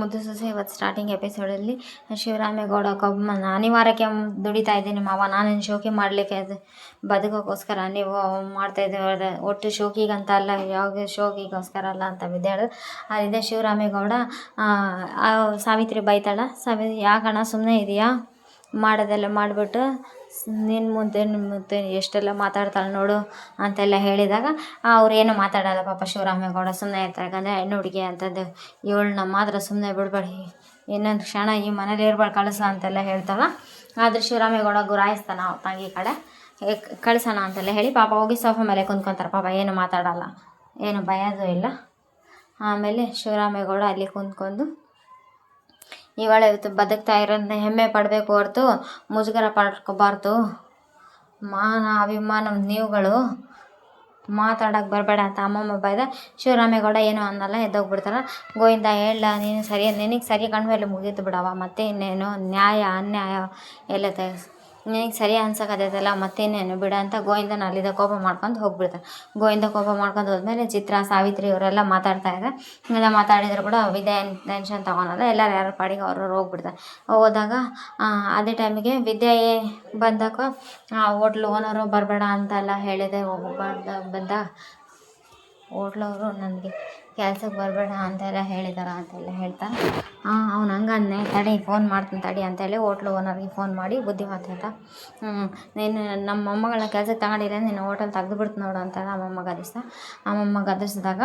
ಮುದ್ದು ಸೊಸೆ ಇವತ್ತು ಸ್ಟಾರ್ಟಿಂಗ್ ಎಪಿಸೋಡಲ್ಲಿ ಶಿವರಾಮೇಗೌಡ ಅನಿವಾರ್ಯಕ್ಕೆ ದುಡಿತಾ ಇದ್ದೀನಿ ಮಾವ, ನಾನೇನು ಶೋಕಿ ಮಾಡಲಿಕ್ಕೆ ಬದುಕೋಕ್ಕೋಸ್ಕರ ನೀವು ಮಾಡ್ತಾಯಿದ್ದೀವಿ, ಒಟ್ಟು ಶೋಕಿಗಂತ ಅಲ್ಲ, ಯಾವ ಶೋಕಿಗೋಸ್ಕರ ಅಲ್ಲ ಅಂತ ವಿದ್ಯಾಳು. ಅಲ್ಲಿದೆ ಶಿವರಾಮೇಗೌಡ ಸಾವಿತ್ರಿ ಬೈತಾಳ, ಯಾಕಣ್ಣ ಸುಮ್ಮನೆ ಇದೆಯಾ, ಮಾಡೋದೆಲ್ಲ ಮಾಡಿಬಿಟ್ಟು ನಿನ್ನ ಮುಂದೆ ಎಷ್ಟೆಲ್ಲ ಮಾತಾಡ್ತಾಳೆ ನೋಡು ಅಂತೆಲ್ಲ ಹೇಳಿದಾಗ ಅವ್ರೇನು ಮಾತಾಡಲ್ಲ ಪಾಪ. ಶಿವರಾಮೇಗೌಡ ಸುಮ್ಮನೆ ಇರ್ತಾರೆ, ಯಾಕಂದರೆ ಹೆಣ್ಣು ಹುಡುಗಿ ಅಂತದ್ದು, ಇವಳನ್ನ ಮಾತ್ರ ಸುಮ್ಮನೆ ಬಿಡಬೇಡಿ, ಇನ್ನೊಂದು ಕ್ಷಣ ಈ ಮನೇಲಿ ಇರ್ಬೇಡ ಕಳಿಸ ಅಂತೆಲ್ಲ ಹೇಳ್ತಾಳೆ. ಆದರೆ ಶಿವರಾಮೇಗೌಡ ಗುರಾಯಿಸ್ತಾನೆ ಅವ್ರ ತಂಗಿ ಕಡೆ, ಕಳಿಸೋಣ ಅಂತೆಲ್ಲ ಹೇಳಿ ಪಾಪ ಹೋಗಿ ಸೋಫಾ ಮೇಲೆ ಕುಂತ್ಕೊತಾರೆ. ಪಾಪ ಏನು ಮಾತಾಡಲ್ಲ, ಏನು ಭಯದೂ ಇಲ್ಲ. ಆಮೇಲೆ ಶಿವರಾಮೇಗೌಡ ಅಲ್ಲಿ ಕುಂತ್ಕೊಂಡು ಇವಳ ಇವತ್ತು ಬದುಕ್ತಾ ಇರೋದನ್ನ ಹೆಮ್ಮೆ ಪಡಬೇಕು ಹೊರತು ಮುಜುಗರ ಪಡ್ಕೋಬಾರ್ದು, ಮಾನ ಅಭಿಮಾನ ನೀವುಗಳು ಮಾತಾಡೋಕೆ ಬರಬೇಡ ಅಂತ ಅಮ್ಮಮ್ಮ ಬೈದ. ಶಿವರಾಮೇಗೌಡ ಏನೋ ಅನ್ನಲ್ಲ, ಎದ್ದೋಗ್ಬಿಡ್ತಾರೆ. ಗೋವಿಂದ ಹೇಳ, ನೀನು ಸರಿ, ನಿನಗೆ ಸರಿ ಕಂಡ್ಮೇಲೆ ಮುಗೀತು ಬಿಡವ, ಮತ್ತೆ ಇನ್ನೇನು ನ್ಯಾಯ ಅನ್ಯಾಯ ಎಲ್ಲ ನಿನಗೆ ಸರಿ ಅನ್ಸೋಕತ್ತೈತಲ್ಲ, ಮತ್ತೇನೇನು ಬಿಡ ಅಂತ ಗೋವಿಂದನ ಅಲ್ಲಿದ್ದ ಕೋಪ ಮಾಡ್ಕೊಂಡು ಹೋಗ್ಬಿಡ್ತಾರೆ. ಗೋವಿಂದ ಕೋಪ ಮಾಡ್ಕೊಂಡು ಹೋದ್ಮೇಲೆ ಚಿತ್ರ, ಸಾವಿತ್ರಿ ಇವರೆಲ್ಲ ಮಾತಾಡ್ತಾಯಿದ್ದಾರೆ. ಎಲ್ಲ ಮಾತಾಡಿದ್ರು ಕೂಡ ವಿದ್ಯೆ ಟೆನ್ಷನ್ ತೊಗೊಳಲ್ಲ, ಎಲ್ಲರೂ ಯಾರ ಪಾಡಿಗೆ ಅವ್ರವ್ರು ಹೋಗ್ಬಿಡ್ತಾರೆ. ಹೋದಾಗ ಅದೇ ಟೈಮಿಗೆ ವಿದ್ಯೆ ಬಂದಾಗ ಹೋಟ್ಲು ಓನರು ಬರಬೇಡ ಅಂತೆಲ್ಲ ಹೇಳಿದೆ, ಬಂದ ಹೋಟ್ಲವರು ನನಗೆ ಕೆಲ್ಸಕ್ಕೆ ಬರಬೇಡ ಅಂತೆಲ್ಲ ಹೇಳಿದಾರ ಅಂತೆಲ್ಲ ಹೇಳ್ತಾರೆ. ಅವ್ನು ಹಂಗನ್ನೇ, ತಡಿ ಫೋನ್ ಮಾಡ್ತೀನಿ ತಡಿ ಅಂತೇಳಿ ಹೋಟ್ಲು ಓನರ್ಗೆ ಫೋನ್ ಮಾಡಿ ಬುದ್ಧಿ ಮಾತಾಡ್ತಾ, ನೀನು ನಮ್ಮ ಮೊಮ್ಮಗಳನ್ನ ಕೆಲ್ಸಕ್ಕೆ ತಗೊಂಡಿಲ್ಲ, ನೀನು ಹೋಟೆಲ್ ತೆಗೆದುಬಿಡ್ತು ನೋಡು ಅಂತ ಅಮ್ಮಮ್ಮ ಗದರಿಸಿದಾಗ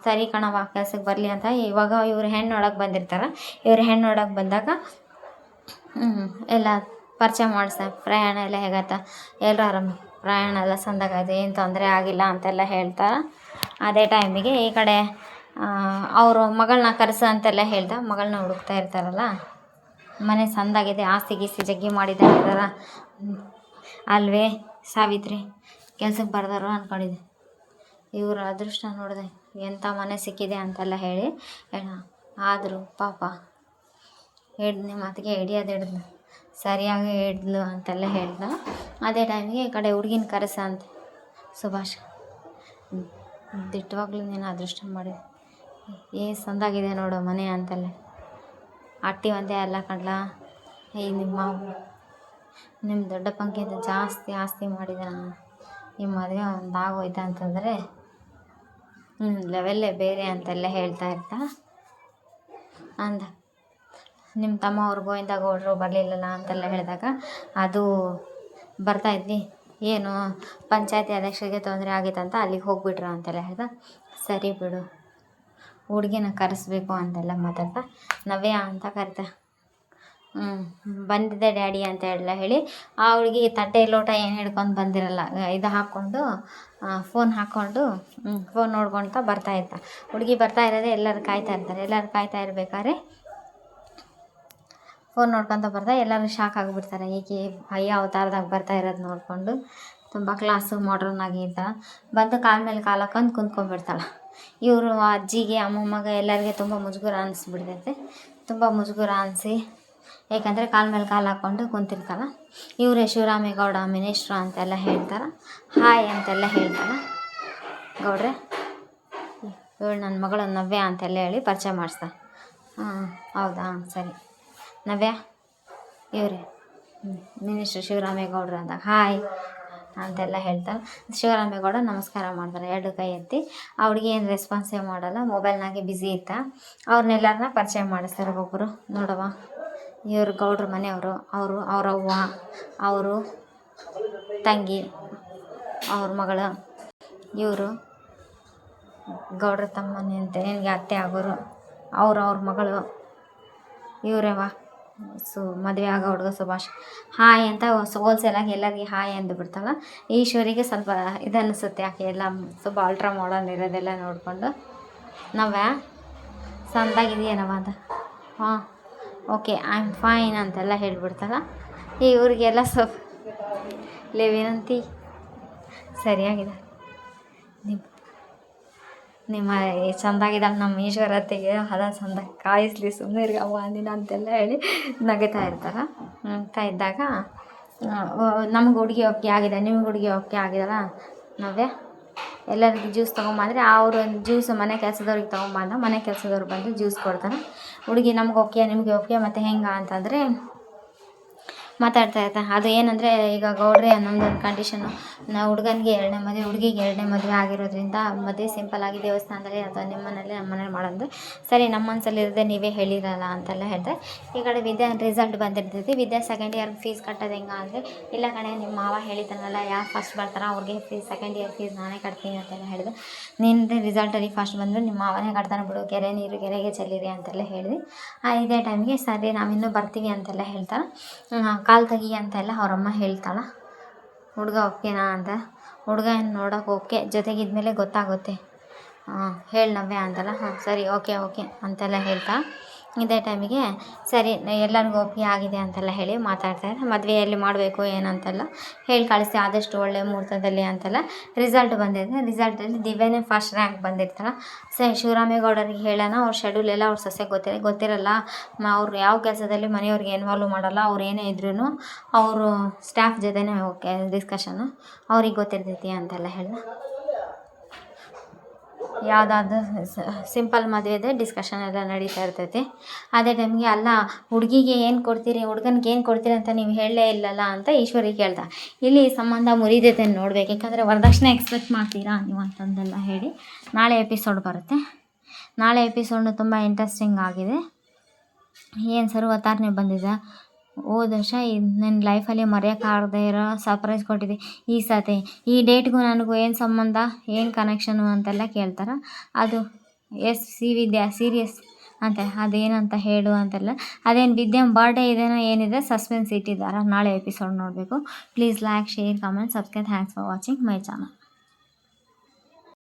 ಸರಿ ಕಣವ ಕೆಲ್ಸಕ್ಕೆ ಬರಲಿ ಅಂತ. ಇವಾಗ ಇವ್ರು ಹೆಣ್ಣು ನೋಡೋಕೆ ಬಂದಿರ್ತಾರೆ. ಇವ್ರು ಹೆಣ್ಣು ನೋಡೋಕೆ ಬಂದಾಗ ಎಲ್ಲ ಪರಿಚಯ ಮಾಡಿಸ್ತಾರೆ. ಪ್ರಯಾಣ ಎಲ್ಲ ಹೇಗತ್ತ, ಎಲ್ಲರೂ ಆರಾಮ, ಪ್ರಯಾಣ ಎಲ್ಲ ಸಂದಾಗೈತೆ, ಏನು ತೊಂದರೆ ಆಗಿಲ್ಲ ಅಂತೆಲ್ಲ ಹೇಳ್ತಾರೆ. ಅದೇ ಟೈಮಿಗೆ ಈ ಕಡೆ ಅವರು ಮಗಳನ್ನ ಕರೆಸ ಅಂತೆಲ್ಲ ಹೇಳ್ದ. ಮಗಳನ್ನ ಹುಡುಕ್ತಾ ಇರ್ತಾರಲ್ಲ, ಮನೆ ಸಂದಾಗಿದೆ, ಆಸ್ತಿ ಗೀಸ್ತಿ ಜಗ್ಗಿ ಮಾಡಿದಾರ ಅಲ್ವೇ ಸಾವಿತ್ರಿ, ಕೆಲ್ಸಕ್ಕೆ ಬರ್ದಾರು ಅಂದ್ಕೊಂಡಿದ್ದೆ. ಇವರು ಅದೃಷ್ಟ ನೋಡಿದೆ, ಎಂಥ ಮನೆ ಸಿಕ್ಕಿದೆ ಅಂತೆಲ್ಲ ಹೇಳಿ ಆದರೂ ಪಾಪ ನಿಮ್ಮ ಮಾತಿಗೆ ಹಿಡಿಯೋದು ಹಿಡಿದ್ಲು, ಸರಿಯಾಗಿ ಹಿಡ್ಲು ಅಂತೆಲ್ಲ ಹೇಳ್ದ. ಅದೇ ಟೈಮಿಗೆ ಈ ಕಡೆ ಹುಡುಗಿನ ಕರೆಸ ಅಂತ. ಸುಭಾಷ್, ದಿಟ್ಟವಾಗ್ಲೂ ನೀನು ಅದೃಷ್ಟ ಮಾಡಿ, ಸಂದಾಗಿದೆ ನೋಡು ಮನೆ ಅಂತೆಲ್ಲ, ಅಟ್ಟಿ ಒಂದೇ ಅಲ್ಲ ಕಡ್ಲ, ನಿಮ್ಮ ದೊಡ್ಡಪ್ಪಂಗಿಂತ ಜಾಸ್ತಿ ಆಸ್ತಿ ಮಾಡಿದ ನಿಮ್ಮ ಮದುವೆ ಒಂದು ಆಗೋಯ್ತು ಅಂತಂದರೆ ಲೆವೆಲ್ಲೇ ಬೇರೆ ಅಂತೆಲ್ಲ ಹೇಳ್ತಾ ಇರ್ತಾ ಅಂದ. ನಿಮ್ಮ ತಮ್ಮ ಅವ್ರು ಗೋವಿಂದ ಗೌಡರು ಬರಲಿಲ್ಲಲ್ಲ ಅಂತೆಲ್ಲ ಹೇಳಿದಾಗ, ಅದು ಬರ್ತಾಯಿದ್ವಿ, ಏನು ಪಂಚಾಯತಿ ಅಧ್ಯಕ್ಷರಿಗೆ ತೊಂದರೆ ಆಗಿತ್ತಂತ ಅಲ್ಲಿಗೆ ಹೋಗ್ಬಿಟ್ರು ಅಂತೆಲ್ಲ ಹೇಳ್ದ. ಸರಿ ಬಿಡು, ಹುಡುಗಿನ ಕರೆಸ್ಬೇಕು ಅಂತೆಲ್ಲ ಮಾತಾಡ್ತಾ ನವ್ಯ ಅಂತ ಕರಿತ. ಬಂದಿದ್ದೆ ಡ್ಯಾಡಿ ಅಂತ ಹೇಳಿ ಆ ಹುಡುಗಿ ತಟ್ಟೆ ಲೋಟ ಏನು ಹಿಡ್ಕೊಂಡು ಬಂದಿರಲ್ಲ, ಇದು ಹಾಕ್ಕೊಂಡು ಫೋನ್ ಹಾಕ್ಕೊಂಡು ಫೋನ್ ನೋಡ್ಕೊಳ್ತಾ ಬರ್ತಾಯಿದ್ದ. ಹುಡುಗಿ ಬರ್ತಾ ಇರೋದೇ ಎಲ್ಲರೂ ಕಾಯ್ತಾ ಇರ್ತಾರೆ. ಎಲ್ಲರೂ ಕಾಯ್ತಾ ಇರ್ಬೇಕಾದ್ರೆ ಫೋನ್ ನೋಡ್ಕೊತ ಬರ್ತಾ ಎಲ್ಲರೂ ಶಾಕ್ ಆಗಿಬಿಡ್ತಾರೆ. ಈಕೆ ಅಯ್ಯ ಅವತಾರದಾಗ ಬರ್ತಾ ಇರೋದು ನೋಡಿಕೊಂಡು ತುಂಬ ಕ್ಲಾಸು ಮಾಡ್ರನ್ ಆಗಿದ್ದ. ಬಂದು ಕಾಲ ಮೇಲೆ ಕಾಲು ಹಾಕೊಂಡು ಕುಂತ್ಕೊಂಡ್ಬಿಡ್ತಾಳೆ. ಇವರು ಅಜ್ಜಿಗೆ ಅಮ್ಮಮ್ಮಗೆ ಎಲ್ಲರಿಗೆ ತುಂಬ ಮುಜುಗರ ಅನಿಸ್ಬಿಡ್ತೈತೆ. ತುಂಬ ಮುಜುಗರ ಅನಿಸಿ, ಯಾಕಂದರೆ ಕಾಲ ಮೇಲೆ ಕಾಲು ಹಾಕ್ಕೊಂಡು ಕುಂತಿರ್ತಾಳೆ. ಇವರೇ ಶಿವರಾಮೇಗೌಡ ಮಿನಿಸ್ಟ್ರು ಅಂತೆಲ್ಲ ಹೇಳ್ತಾರೆ. ಹಾಯ್ ಅಂತೆಲ್ಲ ಹೇಳ್ತಾರೆ. ಗೌಡ್ರೆ, ಇವಳು ನನ್ನ ಮಗಳು ನವ್ಯ ಅಂತೆಲ್ಲ ಹೇಳಿ ಪರಿಚಯ ಮಾಡಿಸ್ತಾರೆ. ಹೌದಾ, ಸರಿ ನವ್ಯ, ಇವರೇ ಮಿನಿಸ್ಟ್ರು ಶಿವರಾಮೇಗೌಡರು ಅಂದಾಗ ಹಾಯ್ ಅಂತೆಲ್ಲ ಹೇಳ್ತಾರೆ. ಶಿವರಾಮೇಗೌಡ ನಮಸ್ಕಾರ ಮಾಡ್ತಾರೆ, ಎರಡು ಕೈ ಎತ್ತಿ. ಆ ಹುಡುಗಿ ಏನು ರೆಸ್ಪಾನ್ಸೇ ಮಾಡಲ್ಲ, ಮೊಬೈಲ್ನಾಗೆ ಬ್ಯುಸಿ ಇತ್ತ. ಅವ್ರನ್ನೆಲ್ಲರನ್ನ ಪರಿಚಯ ಮಾಡಿಸ್ತಾರೆ. ಒಬ್ಬರು ನೋಡವ, ಇವರು ಗೌಡ್ರ ಮನೆಯವರು, ಅವರವ್ವ, ಅವರು ತಂಗಿ, ಅವ್ರ ಮಗಳು, ಇವರು ಗೌಡ್ರ ತಮ್ಮನೆ ಅಂತ ನಿನಗೆ ಅತ್ತೆ ಆಗೋರು, ಅವ್ರ ಮಗಳು, ಇವರವ ಮದುವೆ ಆಗೋ ಹುಡುಗ ಸುಭಾಷ್. ಹಾಯ್ ಅಂತ ಹೋಲ್ಸೇಲಾಗಿ ಎಲ್ಲರಿಗೆ ಹಾಯ್ ಅಂದು ಬಿಡ್ತಾಳೆ. ಈಶ್ವರಿಗೆ ಸ್ವಲ್ಪ ಇದನ್ನಿಸುತ್ತೆ, ಯಾಕೆ ಎಲ್ಲ ಸ್ವಲ್ಪ ಅಲ್ಟ್ರಾ ಮಾಡರ್ನ್ ಇರೋದೆಲ್ಲ ನೋಡಿಕೊಂಡು ನವ್ಯ ಸಂದಾಗಿದೆಯೇನವ ಅಂತ. ಓಕೆ ಐ ಆಮ್ ಫೈನ್ ಅಂತೆಲ್ಲ ಹೇಳಿಬಿಡ್ತಾಳೆ. ಇವ್ರಿಗೆಲ್ಲ ಸ್ವಲ್ಪ ವಿನಂತಿ ಸರಿಯಾಗಿದೆ, ನಿಮ್ಮ ಚೆಂದಾಗಿದ್ದಾಳೆ ನಮ್ಮ ಈಶ್ವರತೆಗೆ ಹದ ಚಂದ ಕಾಯಿಸ್ಲಿ, ಸುಮ್ಮನೆ ಇರ್ಗವ್ವ ಅಂದಿನ ಅಂತೆಲ್ಲ ಹೇಳಿ ನಗುತ್ತಾ ಇರ್ತಾರೆ. ನಗ್ತಾ ಇದ್ದಾಗ ನಮ್ಗೆ ಹುಡುಗಿ ಒಪ್ಪಿಗೆ ಆಗಿದೆ, ನಿಮ್ಗೆ ಹುಡುಗಿ ಒಪ್ಪಿಗೆ ಆಗಿದಲ್ಲ ನವ್ಯ, ಎಲ್ಲರಿಗೂ ಜ್ಯೂಸ್ ತೊಗೊಂಬಂದರೆ ಅವರು ಜ್ಯೂಸ್ ಮನೆ ಕೆಲಸದವ್ರಿಗೆ ತೊಗೊಂಬಂದ ಮನೆ ಕೆಲಸದವ್ರು ಬಂದು ಜ್ಯೂಸ್ ಕೊಡ್ತಾರೆ. ಹುಡುಗಿ ನಮ್ಗೆ ಓಕೆ ನಿಮಗೆ ಓಕೆ ಮತ್ತು ಹೆಂಗೆ ಅಂತಂದರೆ ಮಾತಾಡ್ತಾ ಇರ್ತಾರೆ. ಅದು ಏನಂದರೆ ಈಗ ಗೌಡ್ರಿ ಅನ್ನೋದೊಂದು ಕಂಡೀಷನು. ನಾವು ಹುಡುಗನಿಗೆ 2ನೇ ಮದುವೆ, ಹುಡುಗಿಗೆ 2ನೇ ಮದುವೆ ಆಗಿರೋದ್ರಿಂದ ಮದುವೆ ಸಿಂಪಲ್ಲಾಗಿ ದೇವಸ್ಥಾನದಲ್ಲಿ ಅಥವಾ ನಿಮ್ಮ ಮನೇಲಿ ನಮ್ಮ ಮನೇಲಿ ಮಾಡೋದು ಸರಿ, ನಮ್ಮ ಮನಸ್ಸಲ್ಲಿ ಇರದೆ ನೀವೇ ಹೇಳಿರಲ್ಲ ಅಂತೆಲ್ಲ ಹೇಳ್ತಾರೆ. ಈ ಕಡೆ ವಿದ್ಯಾ ರಿಸಲ್ಟ್ ಬಂದಿರ್ತೈತಿ. ವಿದ್ಯಾ ಸೆಕೆಂಡ್ ಇಯರ್ ಫೀಸ್ ಕಟ್ಟೋದು ಹೆಂಗೆ ಅಂದರೆ, ಇಲ್ಲ ಕಣೆ ನಿಮ್ಮ ಮಾವ ಹೇಳಿದ್ದಾನಲ್ಲ, ಯಾರು ಫಸ್ಟ್ ಬರ್ತಾರೋ ಅವ್ರಿಗೆ ಸೆಕೆಂಡ್ ಇಯರ್ ಫೀಸ್ ನಾನೇ ಕಟ್ತೀನಿ ಅಂತೆಲ್ಲ ಹೇಳಿದೆ. ನಿನ್ನದೇ ರಿಸಲ್ಟಲ್ಲಿ ಫಸ್ಟ್ ಬಂದರೆ ನಿಮ್ಮ ಮಾವನೇ ಕಟ್ತಾನೆ ಬಿಡು, ಕೆರೆ ನೀರು ಕೆರೆಗೆ ಚೆಲ್ಲಿರಿ ಅಂತೆಲ್ಲ ಹೇಳಿದೆ. ಇದೇ ಟೈಮಿಗೆ ಸರಿ ನಾವಿನ್ನೂ ಬರ್ತೀವಿ ಅಂತೆಲ್ಲ ಹೇಳ್ತಾರೆ. ಕಾಲು ತೆಗಿ ಅಂತೆಲ್ಲ ಅವರಮ್ಮ ಹೇಳ್ತಾಳೆ. ಹುಡುಗ ಓಕೆನಾ ಅಂತ. ಹುಡುಗ ಏನು ನೋಡೋಕೆ ಓಕೆ, ಜೊತೆಗಿದ್ಮೇಲೆ ಗೊತ್ತಾಗುತ್ತೆ. ಹೇಳಿ ನವ್ಯ ಅಂತಲ್ಲ, ಸರಿ ಓಕೆ ಅಂತೆಲ್ಲ ಹೇಳ್ತಾ ಇದೇ ಟೈಮಿಗೆ ಸರಿ ಎಲ್ಲರಿಗೂ ಓಕೆ ಆಗಿದೆ ಅಂತೆಲ್ಲ ಹೇಳಿ ಮಾತಾಡ್ತಾಯಿದ್ದೆ. ಮದುವೆಯಲ್ಲಿ ಮಾಡಬೇಕು ಏನಂತೆಲ್ಲ ಹೇಳಿ ಕಳಿಸಿ ಆದಷ್ಟು ಒಳ್ಳೆಯ ಮುಹೂರ್ತದಲ್ಲಿ ಅಂತೆಲ್ಲ. ರಿಸಲ್ಟ್ ಬಂದಿದೆ. ರಿಸಲ್ಟಲ್ಲಿ ದಿವ್ಯನೇ ಫಸ್ಟ್ ರ್ಯಾಂಕ್ ಬಂದಿರ್ತಾಳೆ. ಶಿವರಾಮೇಗೌಡರಿಗೆ ಹೇಳೋಣ, ಅವ್ರ ಶೆಡ್ಯೂಲ್ ಎಲ್ಲ ಅವ್ರ ಸೊಸೆಗೆ ಗೊತ್ತಿರಲ್ಲ. ಅವ್ರು ಯಾವ ಕೆಲಸದಲ್ಲಿ ಮನೆಯವ್ರಿಗೆ ಇನ್ವಾಲ್ವ್ ಮಾಡಲ್ಲ. ಅವ್ರು ಏನೇ ಇದ್ರೂ ಅವರು ಸ್ಟಾಫ್ ಜೊತೆನೇ ಓಕೆ ಡಿಸ್ಕಷನ್ನು, ಅವ್ರಿಗೆ ಗೊತ್ತಿರ್ತೈತಿ ಅಂತೆಲ್ಲ ಹೇಳಿದೆ. ಯಾವುದಾದ್ರು ಸಿಂಪಲ್ ಮದುವೆದೇ ಡಿಸ್ಕಷನ್ ಎಲ್ಲ ನಡೀತಾ ಇರ್ತೈತಿ. ಅದೇ ಟೈಮಿಗೆ ಅಲ್ಲ ಹುಡುಗಿಗೆ ಏನು ಕೊಡ್ತೀರಿ, ಹುಡುಗನಿಗೆ ಏನು ಕೊಡ್ತೀರಿ ಅಂತ ನೀವು ಹೇಳಲೇ ಇಲ್ಲಲ್ಲ ಅಂತ ಈಶ್ವರಿ ಕೇಳ್ದ. ಇಲ್ಲಿ ಸಂಬಂಧ ಮುರಿದೈತೆ ನೋಡ್ಬೇಕು, ಯಾಕಂದರೆ ವರದಕ್ಷಿಣೆ ಎಕ್ಸ್ಪೆಕ್ಟ್ ಮಾಡ್ತೀರಾ ನೀವು ಅಂತಂದೆಲ್ಲ ಹೇಳಿ. ನಾಳೆ ಎಪಿಸೋಡ್ ಬರುತ್ತೆ. ನಾಳೆ ಎಪಿಸೋಡ್ನು ತುಂಬ ಇಂಟ್ರೆಸ್ಟಿಂಗ್ ಆಗಿದೆ. ಏನು ಸರ್ವತಾರನೇ ಬಂದಿದೆ. ಹೋದ ವರ್ಷ ನನ್ನ ಲೈಫಲ್ಲಿ ಮರೆಯೋಕ್ಕಾಗದೇ ಇರೋ ಸರ್ಪ್ರೈಸ್ ಕೊಟ್ಟಿದ್ದೆ. ಈ ಸತಿ ಈ ಡೇಟ್ಗೂ ನನಗೂ ಏನು ಸಂಬಂಧ, ಏನು ಕನೆಕ್ಷನು ಅಂತೆಲ್ಲ ಕೇಳ್ತಾರೆ. ಅದು ವಿದ್ಯಾ ಸೀರಿಯಸ್ ಅಂತ ಅದೇನಂತ ಹೇಳು ಅಂತೆಲ್ಲ. ಅದೇನು ವಿದ್ಯಾ ಬರ್ಡೇ ಇದೇನೋ ಏನಿದೆ ಸಸ್ಪೆನ್ಸ್ ಇಟ್ಟಿದ್ದಾರೆ. ನಾಳೆ ಎಪಿಸೋಡ್ ನೋಡಬೇಕು. Please like, share, comment, subscribe. Thanks for watching my channel.